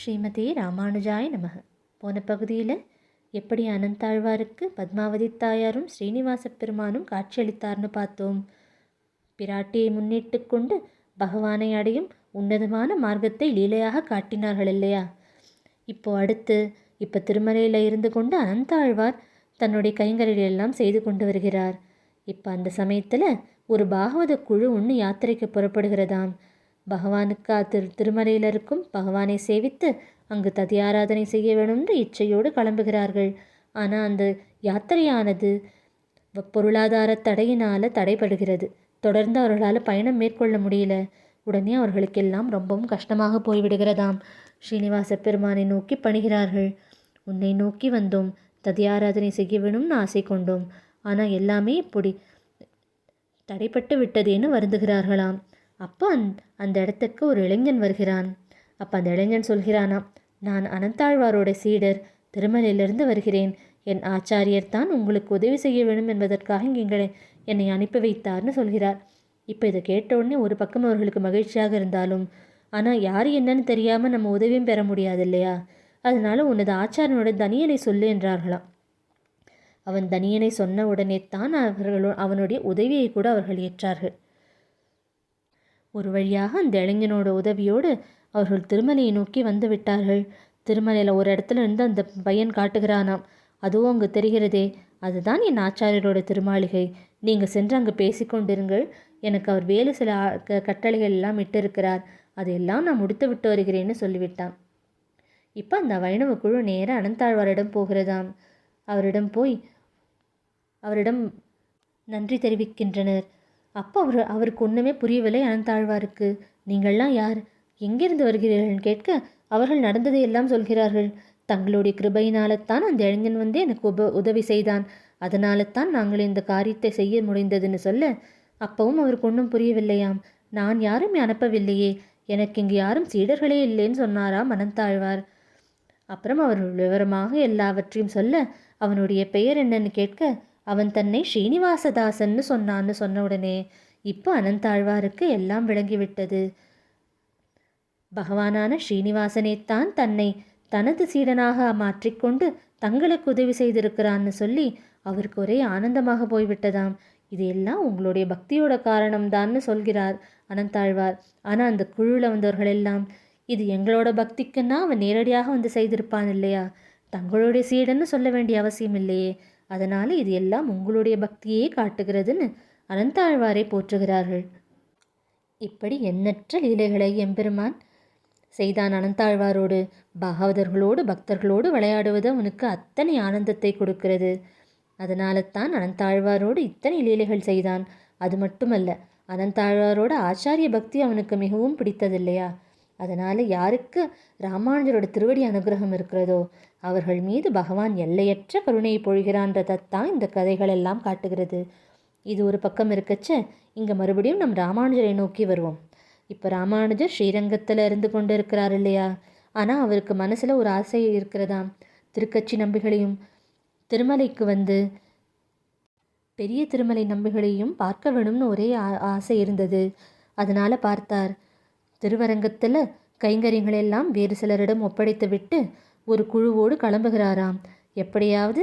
ஸ்ரீமதே ராமானுஜாய நமக. போன பகுதியில் எப்படி அனந்தாழ்வாருக்கு பத்மாவதி தாயாரும் ஸ்ரீனிவாச பெருமானும் காட்சியளித்தார்னு பார்த்தோம். பிராட்டியை முன்னிட்டு கொண்டு பகவானை அடையும் உன்னதமான மார்க்கத்தை லீலையாக காட்டினார்கள் இல்லையா? இப்போ திருமலையில் இருந்து கொண்டு அனந்தாழ்வார் தன்னுடைய கைங்கரியெல்லாம் செய்து கொண்டு வருகிறார். இப்போ அந்த சமயத்தில் ஒரு பாகவத குழு ஒன்று யாத்திரைக்கு புறப்படுகிறதாம். பகவானுக்கு திருமலையில் இருக்கும் பகவானை சேவித்து அங்கு ததியாராதனை செய்ய வேணும்னு இச்சையோடு கிளம்புகிறார்கள். ஆனால் அந்த யாத்திரையானது பொருளாதார தடையினால் தடைபடுகிறது. தொடர்ந்து அவர்களால் பயணம் மேற்கொள்ள முடியல. உடனே அவர்களுக்கெல்லாம் ரொம்பவும் கஷ்டமாக போய்விடுகிறதாம். ஸ்ரீனிவாச பெருமானை நோக்கி பணிகிறார்கள். உன்னை நோக்கி வந்தோம், ததியாராதனை செய்ய வேணும்னு ஆசை கொண்டோம், ஆனால் எல்லாமே இப்படி தடைப்பட்டு விட்டதேன்னு வருந்துகிறார்களாம். அப்போ அந்த இடத்துக்கு ஒரு இளைஞன் வருகிறான். அப்போ அந்த இளைஞன் சொல்கிறானாம், நான் அனந்தாழ்வாரோட சீடர், திருமலையிலிருந்து வருகிறேன். என் ஆச்சாரியர் தான் உங்களுக்கு உதவி செய்ய வேண்டும் என்பதற்காக இங்கே என்னை அனுப்பி வைத்தார்னு சொல்கிறார். இப்போ இதை கேட்ட உடனே ஒரு பக்கம் அவர்களுக்கு மகிழ்ச்சியாக இருந்தாலும், ஆனால் யார் என்னன்னு தெரியாமல் நம்ம உதவியும் பெற முடியாது இல்லையா? அதனால உனது ஆச்சாரியனோட தனியனை சொல்லு என்றார்களாம். அவன் தனியனை சொன்ன உடனே தான் அவனுடைய உதவியை கூட அவர்கள் ஏற்றார்கள். ஒரு வழியாக அந்த இளைஞனோட உதவியோடு அவர்கள் திருமலையை நோக்கி வந்து விட்டார்கள். திருமலையில் ஒரு இடத்துல இருந்து அந்த பையன் காட்டுகிறானாம். அதுவும் அங்கு தெரிகிறதே, அதுதான் என் ஆச்சாரியரோட திருமாளிகை. நீங்கள் சென்று அங்கே பேசிக்கொண்டிருங்கள். எனக்கு அவர் வேறு சில கட்டளைகள் எல்லாம் இட்டிருக்கிறார். அதையெல்லாம் நான் முடித்து விட்டு வருகிறேன்னு சொல்லிவிட்டான். இப்போ அந்த வைணவ குழு நேராக அனந்தாழ்வாரிடம் போகிறதாம். அவரிடம் நன்றி தெரிவிக்கின்றனர். அப்போ அவருக்கு ஒன்றுமே புரியவில்லை அனந்தாழ்வாருக்கு. நீங்கள்லாம் யார், எங்கிருந்து வருகிறீர்கள் கேட்க அவர்கள் நடந்ததை எல்லாம் சொல்கிறார்கள். தங்களுடைய கிருபையினால்தான் அந்த இளைஞன் வந்து எனக்கு உதவி செய்தான், அதனால தான் நாங்கள் இந்த காரியத்தை செய்ய முடிந்ததுன்னு சொல்ல, அப்பவும் அவருக்கு ஒன்றும் புரியவில்லையாம். நான் யாரும் அனுப்பவில்லையே, எனக்கு இங்கு யாரும் சீடர்களே இல்லைன்னு சொன்னாராம் அனந்தாழ்வார். அப்புறம் அவர் விவரமாக எல்லாவற்றையும் சொல்ல, அவனுடைய பெயர் என்னன்னு கேட்க அவன் தன்னை ஸ்ரீனிவாசதாசன்னு சொன்ன உடனே இப்போ அனந்தாழ்வாருக்கு எல்லாம் விளங்கிவிட்டது. பகவானான ஸ்ரீனிவாசனைத்தான் தன்னை தனது சீடனாக மாற்றிக்கொண்டு தங்களுக்கு உதவி செய்திருக்கிறான்னு சொல்லி அவருக்கு ஒரே ஆனந்தமாக போய்விட்டதாம். இது எல்லாம் உங்களுடைய பக்தியோட காரணம்தான்னு சொல்கிறார் அனந்தாழ்வார். ஆனால் அந்த குழுவில் வந்தவர்கள் எல்லாம், இது எங்களோட பக்திக்குன்னா அவன் நேரடியாக வந்து செய்திருப்பான் இல்லையா, தங்களுடைய சீடன்னு சொல்ல வேண்டிய அவசியம் இல்லையே, அதனால் இது எல்லாம் உங்களுடைய பக்தியே காட்டுகிறதுன்னு அனந்தாழ்வாரை போற்றுகிறார்கள். இப்படி எண்ணற்ற லீலைகளை எம்பெருமான் செய்தான் அனந்தாழ்வாரோடு. பாகவதர்களோடு பக்தர்களோடு விளையாடுவது அவனுக்கு அத்தனை ஆனந்தத்தை கொடுக்கிறது. அதனால தான் அனந்தாழ்வாரோடு இத்தனை லீலைகள் செய்தான். அது மட்டுமல்ல, அனந்தாழ்வாரோட ஆச்சாரிய பக்தி அவனுக்கு மிகவும் பிடித்ததில்லையா? அதனால் யாருக்கு ராமானுஜரோட திருவடி அனுகிரகம் இருக்கிறதோ அவர்கள் மீது பகவான் எல்லையற்ற கருணையை பொழிகிறான்றதைத்தான் இந்த கதைகள் எல்லாம் காட்டுகிறது. இது ஒரு பக்கம் இருக்கச்ச, இங்கே மறுபடியும் நம் ராமானுஜரை நோக்கி வருவோம். இப்போ ராமானுஜர் ஸ்ரீரங்கத்தில் இருந்து கொண்டு இருக்கிறார் இல்லையா? ஆனால் அவருக்கு மனசில் ஒரு ஆசை இருக்கிறதாம். திருக்கட்சி நம்பிகளையும் திருமலைக்கு வந்து பெரிய திருமலை நம்பிகளையும் பார்க்க வேணும்னு ஒரே ஆசை இருந்தது. அதனால் பார்த்தார். திருவரங்கத்தில் கைங்கரியங்களெல்லாம் வேறு சிலரிடம் ஒப்படைத்து விட்டு ஒரு குழுவோடு கிளம்புகிறாராம். எப்படியாவது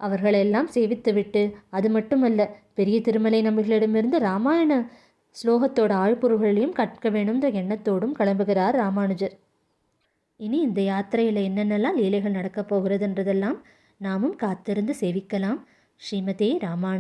அவர்களெல்லாம் சேவித்து விட்டு, அது மட்டுமல்ல, பெரிய திருமலை நம்பிகளிடமிருந்து ராமாயண ஸ்லோகத்தோட ஆழ்பொருள்களையும் கற்க வேணும்ன்ற எண்ணத்தோடும் கிளம்புகிறார் ராமானுஜர். இனி இந்த யாத்திரையில் என்னென்னலாம் லீலைகள் நடக்கப் போகிறதுன்றதெல்லாம் நாமும் காத்திருந்து சேவிக்கலாம். ஸ்ரீமதே ராமானுஜர்.